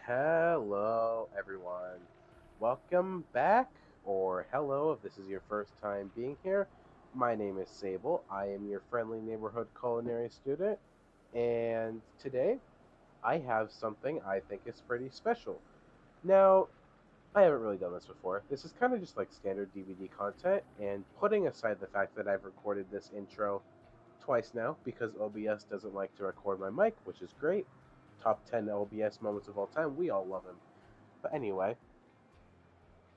Hello, everyone. Welcome back, or hello if this is your first time being here. My name is Sable. I am your friendly neighborhood culinary student, and today I have something I think is pretty special. Now, I haven't really done this before. This is kind of just like standard DVD content, and putting aside the fact that I've recorded this intro twice now because OBS doesn't like to record my mic, which is great. Top 10 OBS moments of all time. We all love him. But anyway,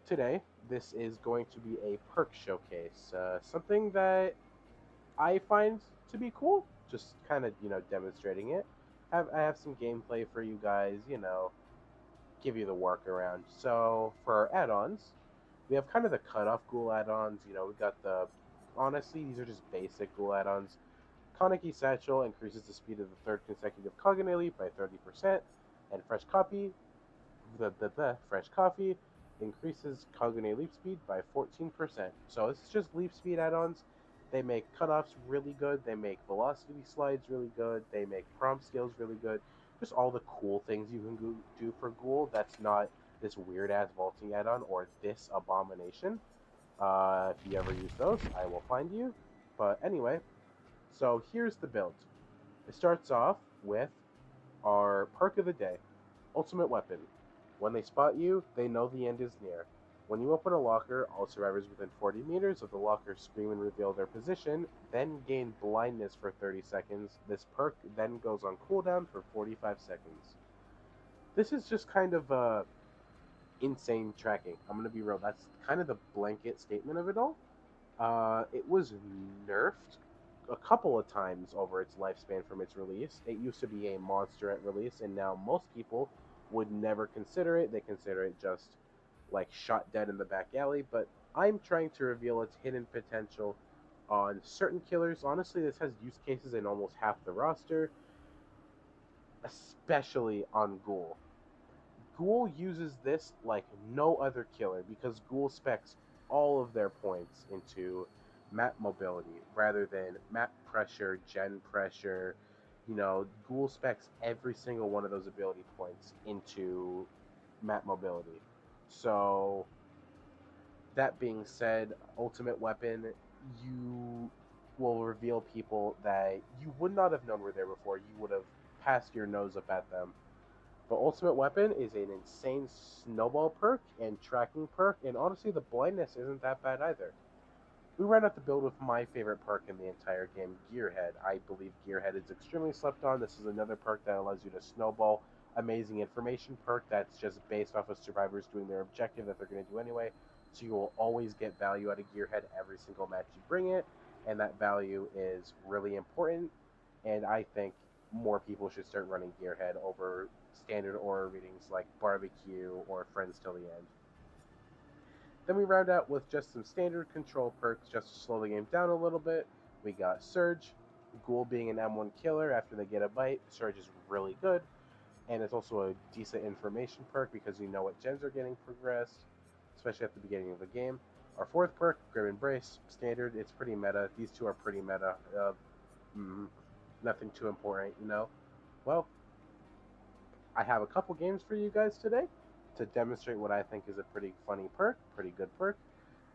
today this is going to be a perk showcase. Something that I find to be cool. Just kind of, demonstrating it. I have some gameplay for you guys, give you the workaround. So for our add-ons, we have kind of the cutoff ghoul add-ons. We got the honestly, these are just basic ghoul add-ons. Kaneki Satchel increases the speed of the third consecutive Kagane leap by 30%, and Fresh Coffee increases Kagane leap speed by 14%. So this is just leap speed add-ons. They make cutoffs really good. They make velocity slides really good. They make prompt skills really good. Just all the cool things you can do for Ghoul. That's not this weird ass vaulting add-on or this abomination. If you ever use those, I will find you. But anyway, so here's the build. It starts off with our perk of the day, Ultimate Weapon. When they spot you, they know the end is near. When you open a locker, all survivors within 40 meters of the locker scream and reveal their position, then gain blindness for 30 seconds. This perk then goes on cooldown for 45 seconds. This is just kind of insane tracking. I'm going to be real. That's kind of the blanket statement of it all. It was nerfed a couple of times over its lifespan from its release. It used to be a monster at release, and now most people would never consider it. They consider it just like shot dead in the back alley, but I'm trying to reveal its hidden potential on certain killers. Honestly, this has use cases in almost half the roster, especially on Ghoul. Ghoul uses this like no other killer because Ghoul specs all of their points into map mobility rather than map pressure, gen pressure. Ghoul specs every single one of those ability points into map mobility. So, that being said, Ultimate Weapon, you will reveal people that you would not have known were there before. You would have passed your nose up at them. But Ultimate Weapon is an insane snowball perk and tracking perk, and honestly, the blindness isn't that bad either. We ran out the build with my favorite perk in the entire game, Gearhead. I believe Gearhead is extremely slept on. This is another perk that allows you to snowball. Amazing information perk that's just based off of survivors doing their objective that they're going to do anyway. So you will always get value out of Gearhead every single match you bring it, and that value is really important. And I think more people should start running Gearhead over standard aura readings like Barbecue or Friends Till the End. Then we round out with just some standard control perks just to slow the game down a little bit. We got Surge, Ghoul being an M1 killer after they get a bite. Surge is really good, and it's also a decent information perk because you know what gens are getting progressed, especially at the beginning of the game. Our fourth perk, Grim Embrace, standard. It's pretty meta. These two are pretty meta. Nothing too important, Well, I have a couple games for you guys today to demonstrate what I think is a pretty funny perk, pretty good perk,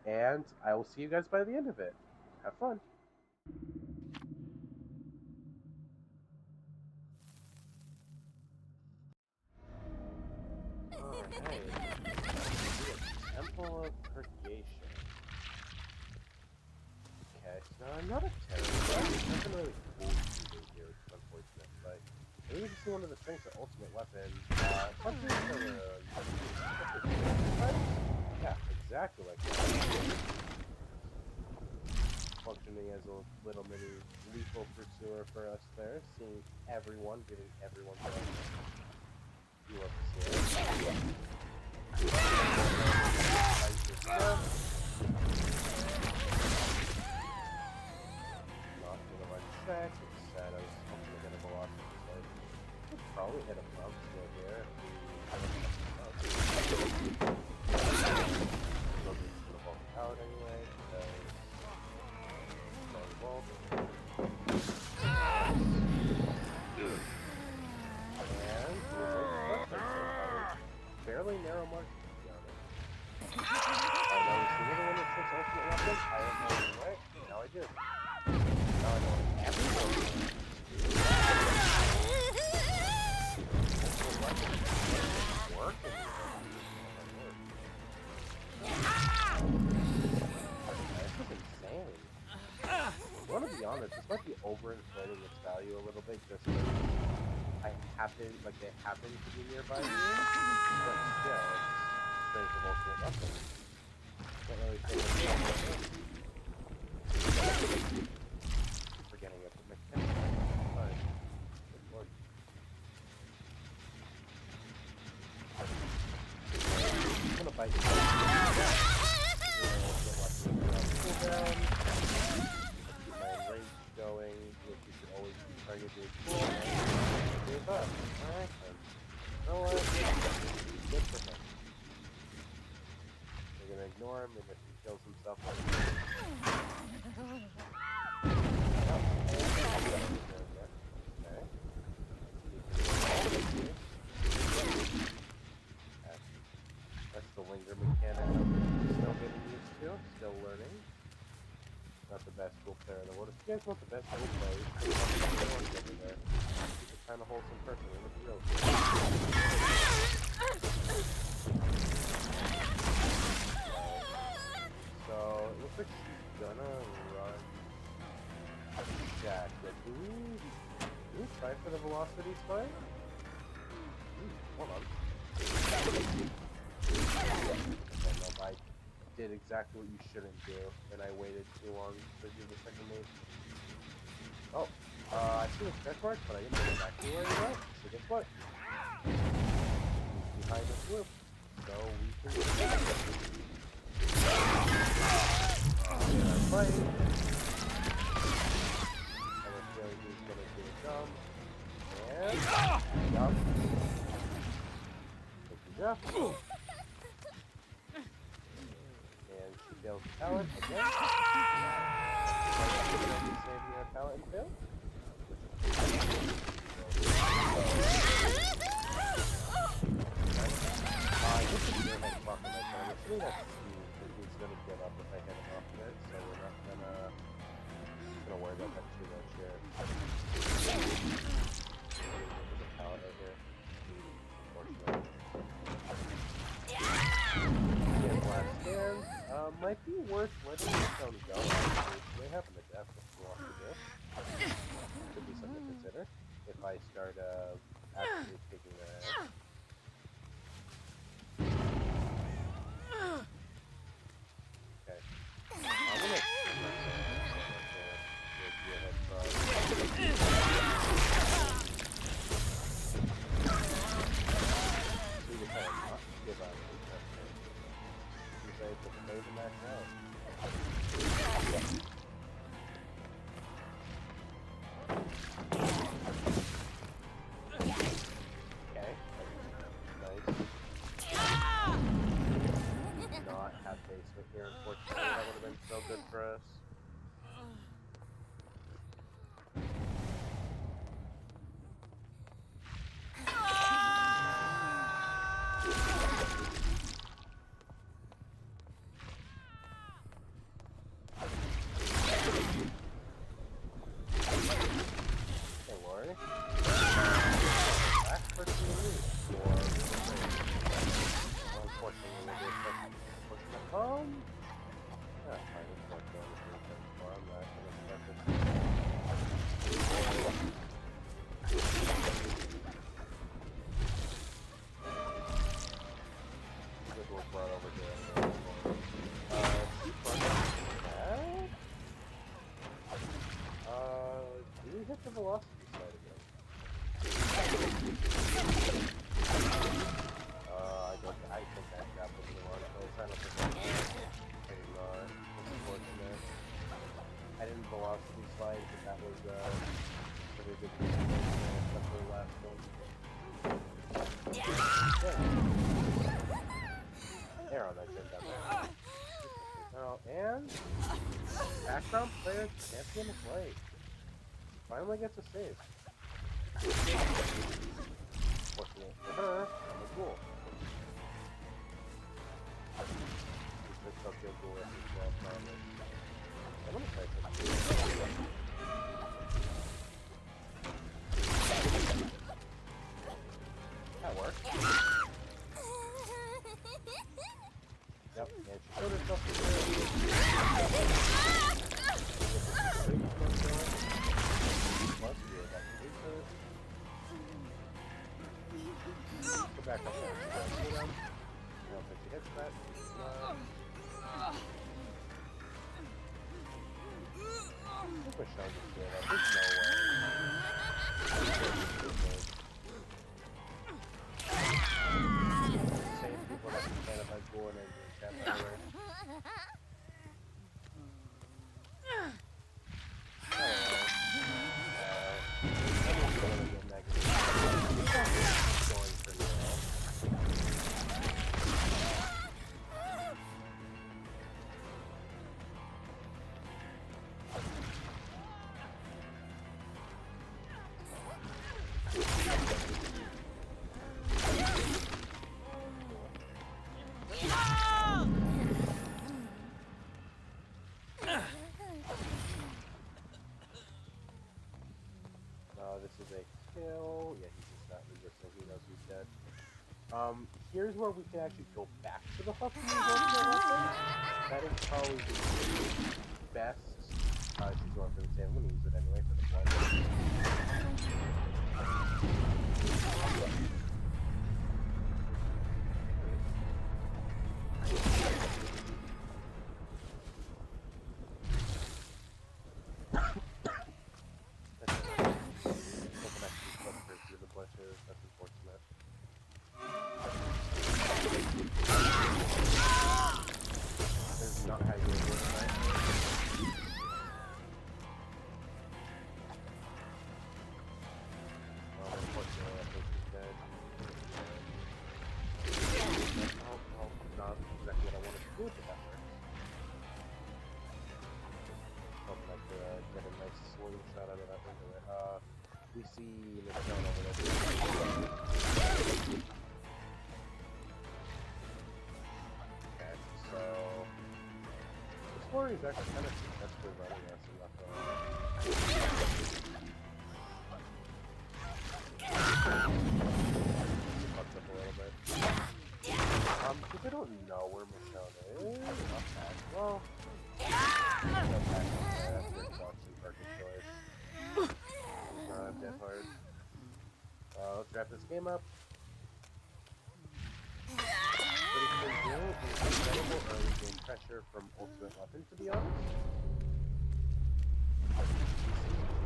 and I will see you guys by the end of it. Have fun. Alright. Temple of Purgation. Okay, so not a terrible. Nothing really cool to do here, which is unfortunate, but maybe this is one of the strengths of Ultimate Weapon. Something for yeah, exactly like that. Functioning as a little mini lethal pursuer for us there, seeing everyone, giving everyone you love to see it. Not gonna run track, it's sad. I was hoping to get a velocity slide. We'll probably hit a bump still here we'll be gonna bulk out anyway, bulk. And don't know, this might be overinflating its value a little bit just because they happen to be nearby me, but still, it's strength of ultimate weapon. Can't really say what's forgetting it, but my cat's fine. Good lord. I'm gonna bite you. Cooldown. My rage going, which you should always be targeted cool. Give up. Alright then. You know what? Good for him. We're gonna ignore him, and if he kills himself, that's the linger mechanic I'm still getting used to, still learning. Not the best Ghoul player in the world. If you guys want the best Ghoul players, over there. He's a kind of wholesome person, and it's real. So, it looks like she's gonna run Jack. Do we try for the velocity spike? Hold on. I did exactly what you shouldn't do, and I waited too long to do the second move. Oh, I see the stretch mark, but I didn't know exactly where he went. So guess what? He's behind this loop, so we can get it. Fight. I was feeling he's gonna do a jump. And jump. Thank you, Jeff. And she fails the talent again. Saving our talent and fail. This is your head block on my turn. I'm assuming that's Steve, because he's gonna get up if I hit him off of it, so we're not gonna worry about that too much here. There's a pallet right here. Unfortunately. Yeah, last stand. Might be worth letting the stone go. It may happen to death if you want to do. Could be something to consider if I start actually kicking their ass. Okay. I'm gonna give up. You say it's a phase max out. Okay. Nice. Not have basement here, unfortunately. That would have been so good for us. Hit the velocity side again. I think that grab was the wrong place. I don't think maybe not. Unfortunate. I didn't velocity slide, but that was pretty good especially the last one. Arrow that came down there. Oh, and background player champion of light. Finally gets a save. Fortunate for her, I'm a Ghoul. She's picked up your Ghoul as well, finally. I'm gonna try something. That worked. Yep, and she showed herself to back up there. Shoot him. I don't think she hits that. I think Michelle just did that. There's no way. Same people that complain about Ghoul and Angry Cat everywhere. This is a kill. Yeah, he's just not eager, so he knows he's dead. Here's where we can actually go back to the hub. That is probably the best. She's going for the same. I'm gonna use it anyway for the point. That's unfortunate. There's not how you do it, right? Well, unfortunately, I think he's dead. Oh, not exactly what I wanted to do with the effort. Hoping I could get a nice swing shot out of that window there. We see Michelle over there. Okay, so the story is actually kind of successfully running us in that fucked up a little bit. Because I don't know where Michelle is. Okay, well, death hard. Let's wrap this game up. What it's been doing is incredible early game pressure from ultimate weapon, to be honest.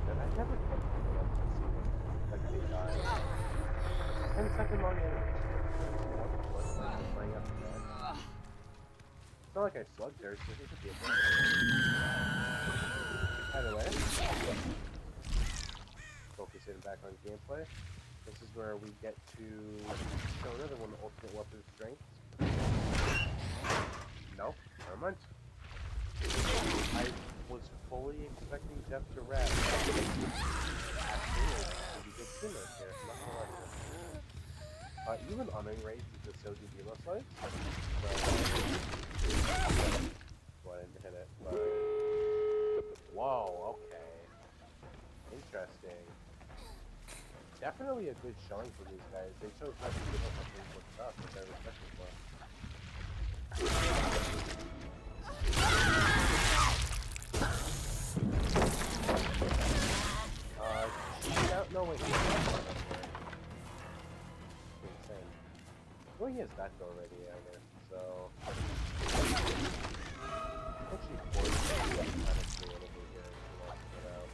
That I never come to the end and see them. Like they die. 10-second long animation. It's not like I slugged her, so this would be a problem. Either way. Focusing back on gameplay. This is where we get to show another one, the ultimate weapon strength. No, never mind. I was fully expecting Death to wrap. Actually, you can see right here. I'm not gonna lie to you. Even honoring rate because so do Velo sites. Well, I didn't hit it, but whoa, okay. Interesting. Definitely a good showing for these guys. They chose not to give up something with stuff, which I respect them for. No, wait. Insane. Well, he has that already, I guess, so... Actually, forced to be kind of creative here if he wants to get out.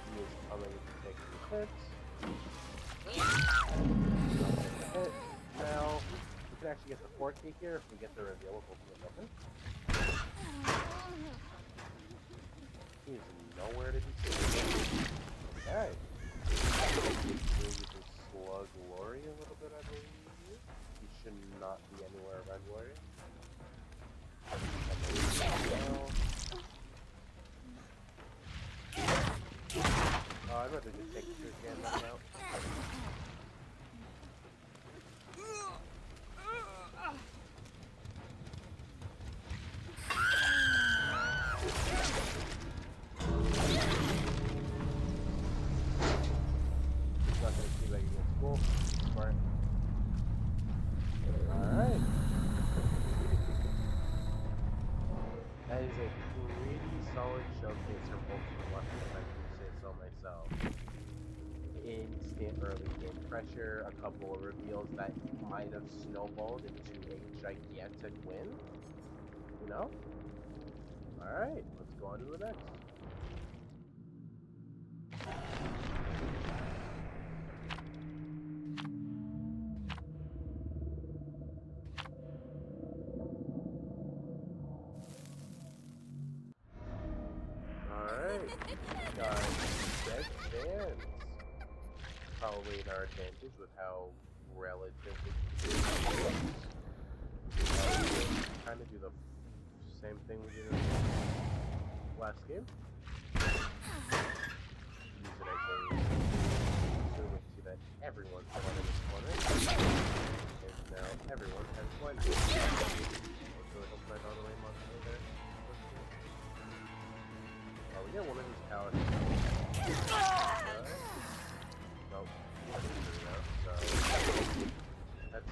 He is coming to take some hits. Now, we can actually get the 4K here if we get the revealable for the weapon. He is nowhere to be seen. Okay. Maybe we can slug Lori a little bit, I believe. He should not be anywhere around Lori. I'd rather just take your hand right now. It's not going to see like against Ghoul. Smart. Alright. That is a pretty solid showcase from Ultimate Weapon, if I do say so myself. Instant early game pressure, a couple of reveals that might have snowballed into a gigantic win. You know? Alright, let's go on to the next. Alright, got Dead Stands. Probably in our advantage with how relatively kind of do the same thing we did in the last game. Use it as a zoom to that everyone's one in this corner. And now everyone has one. I really hope my auto aim on there. Oh, we get one of these pallets. Nope. So that's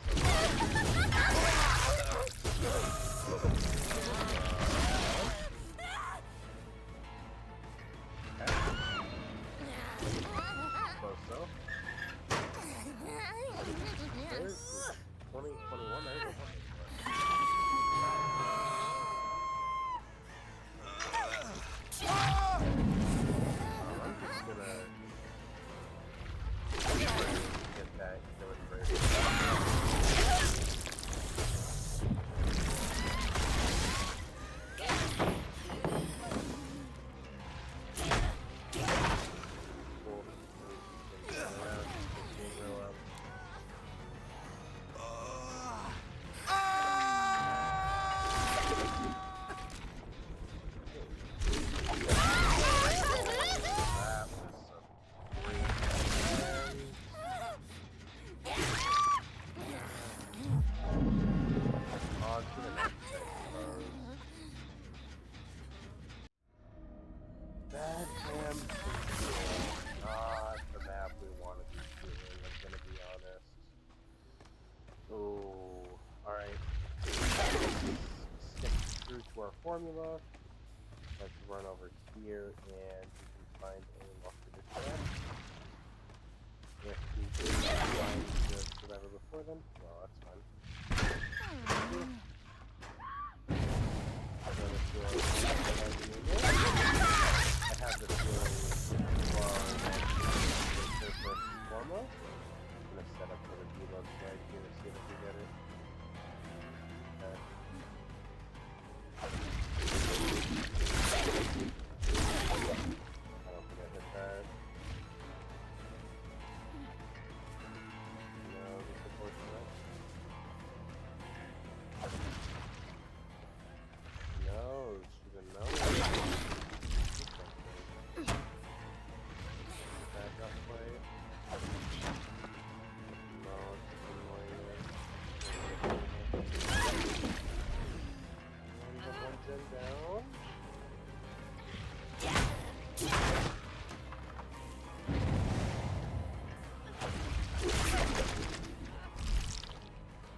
close though. There's 2021. There's a one. I'm just gonna get that killing first. That damn not the map we want to be doing, I'm gonna be honest. Oh, alright. Stick true to our formula. Let's run over here and we can find a luster camp. If we can find the survivor before them, well, that's fine. I have the feeling first and foremost. I'm gonna set up for the deload right here to see if we get it. Okay. I don't think I hit that. No, just unfortunate. No, she didn't know. Backup play. No, it's annoying. One gen down.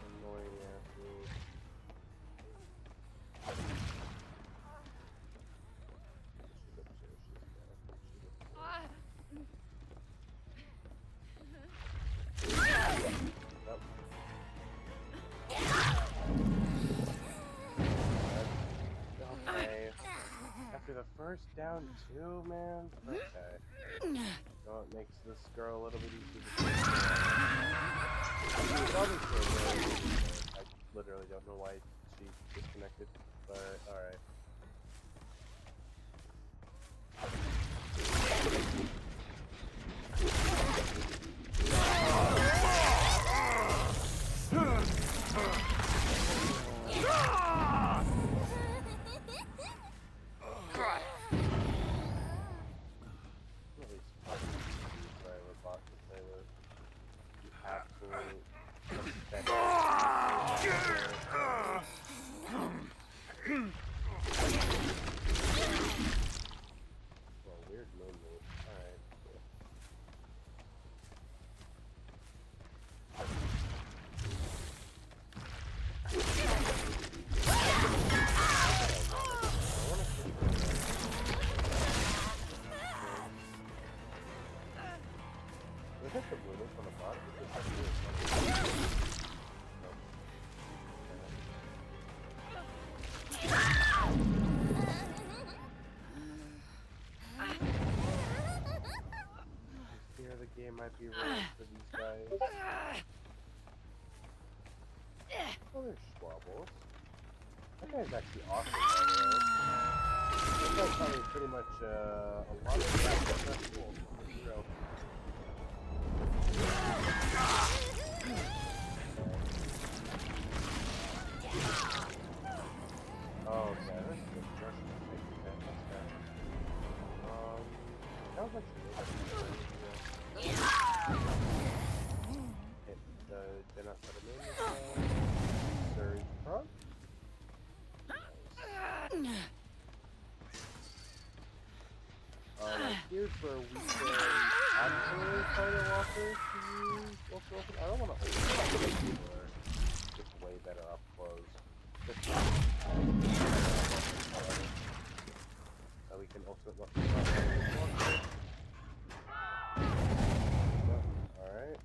Annoying ass dude. After the first down two, man? Okay. So it makes this girl a little bit easier to I literally don't know why she disconnected, but alright. happy rolls for these guys. Oh, there's Schwabbles. That guy's actually awesome, by the way. This guy's probably pretty much a lot of that successful. Real. Oh, okay, that's good. That's good. That was actually really good. Hit the Genocide Surge Front. Here's where we can actually find a walker to use ultra open. I don't want to open it or just way better up close. Just so we can ultimate walker. Alright.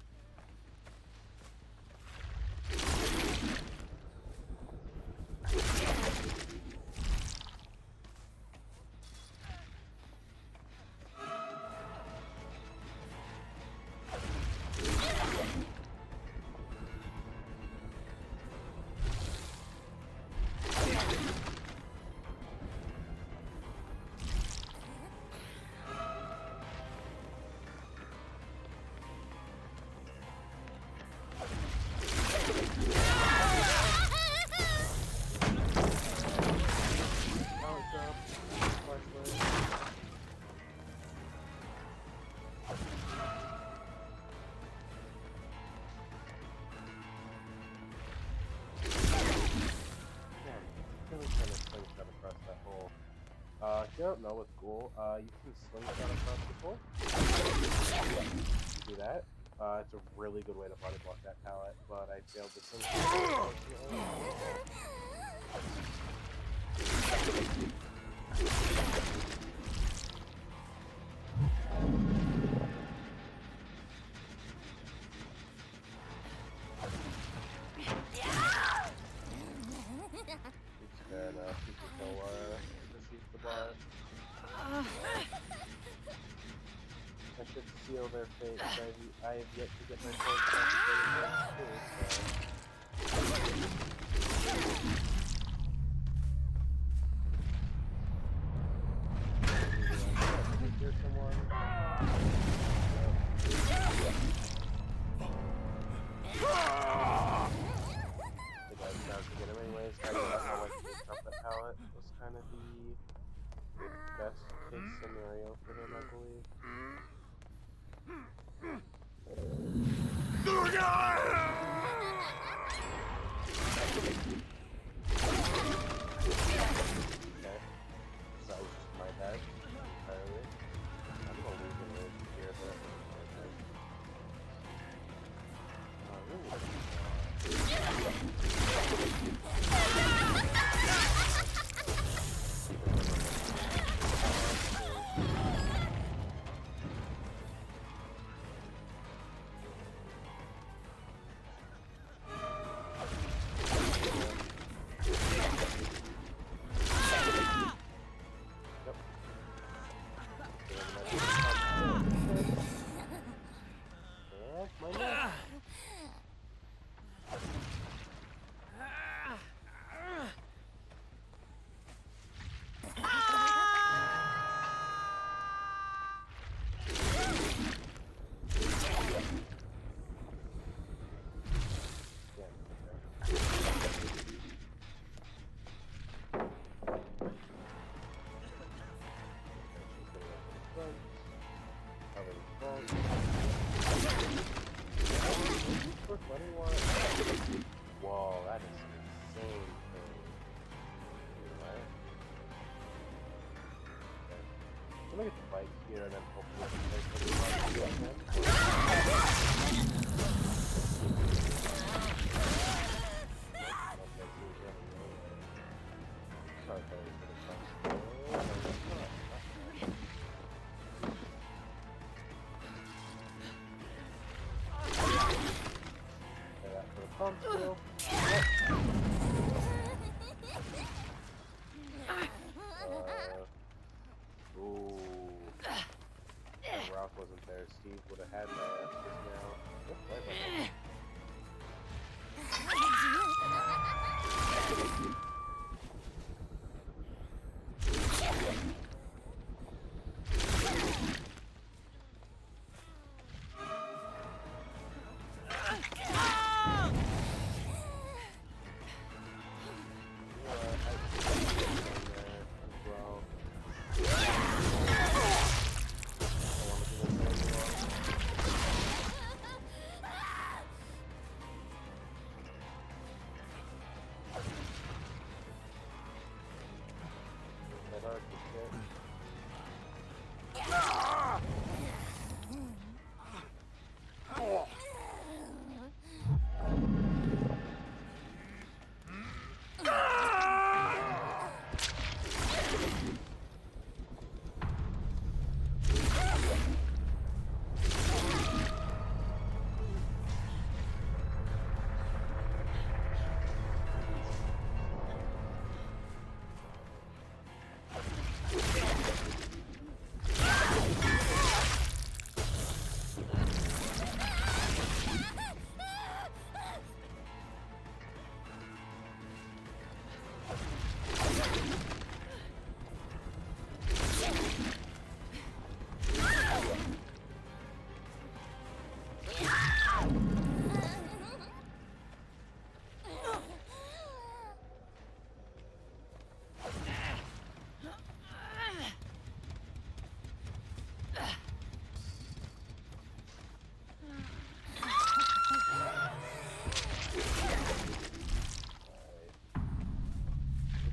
If you don't know with Ghoul, you can slingshot across the pole. Do that. It's a really good way to body block that pallet, but I failed the slingshot. It's fair enough. You can go, defeat the boss. I should seal their fate, because I have yet to get my first Here's someone. The guy's down to get him anyways. I don't know how much the trumpet palette was kind of the best case scenario for him, I believe. Okay. That was just my bad entirely. I'm gonna lose a little here, but whoa, that is an insane thing. Right? Okay. I'm gonna get the bike here and then hopefully pump still. Ooh. If Ralph wasn't there, Steve would have had that.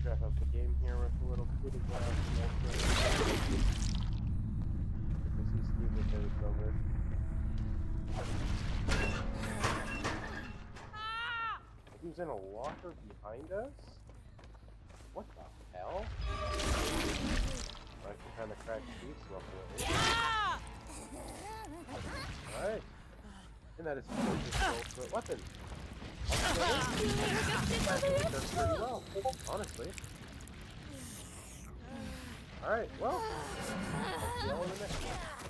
wrap up the game here with a little coup de grace. Because he's Steven with it's over. He was in a locker behind us? What the hell? I can kind of crack these up a little. Alright. And that is a good weapon. It does pretty well, honestly. Alright, well, I'll see y'all in the next one.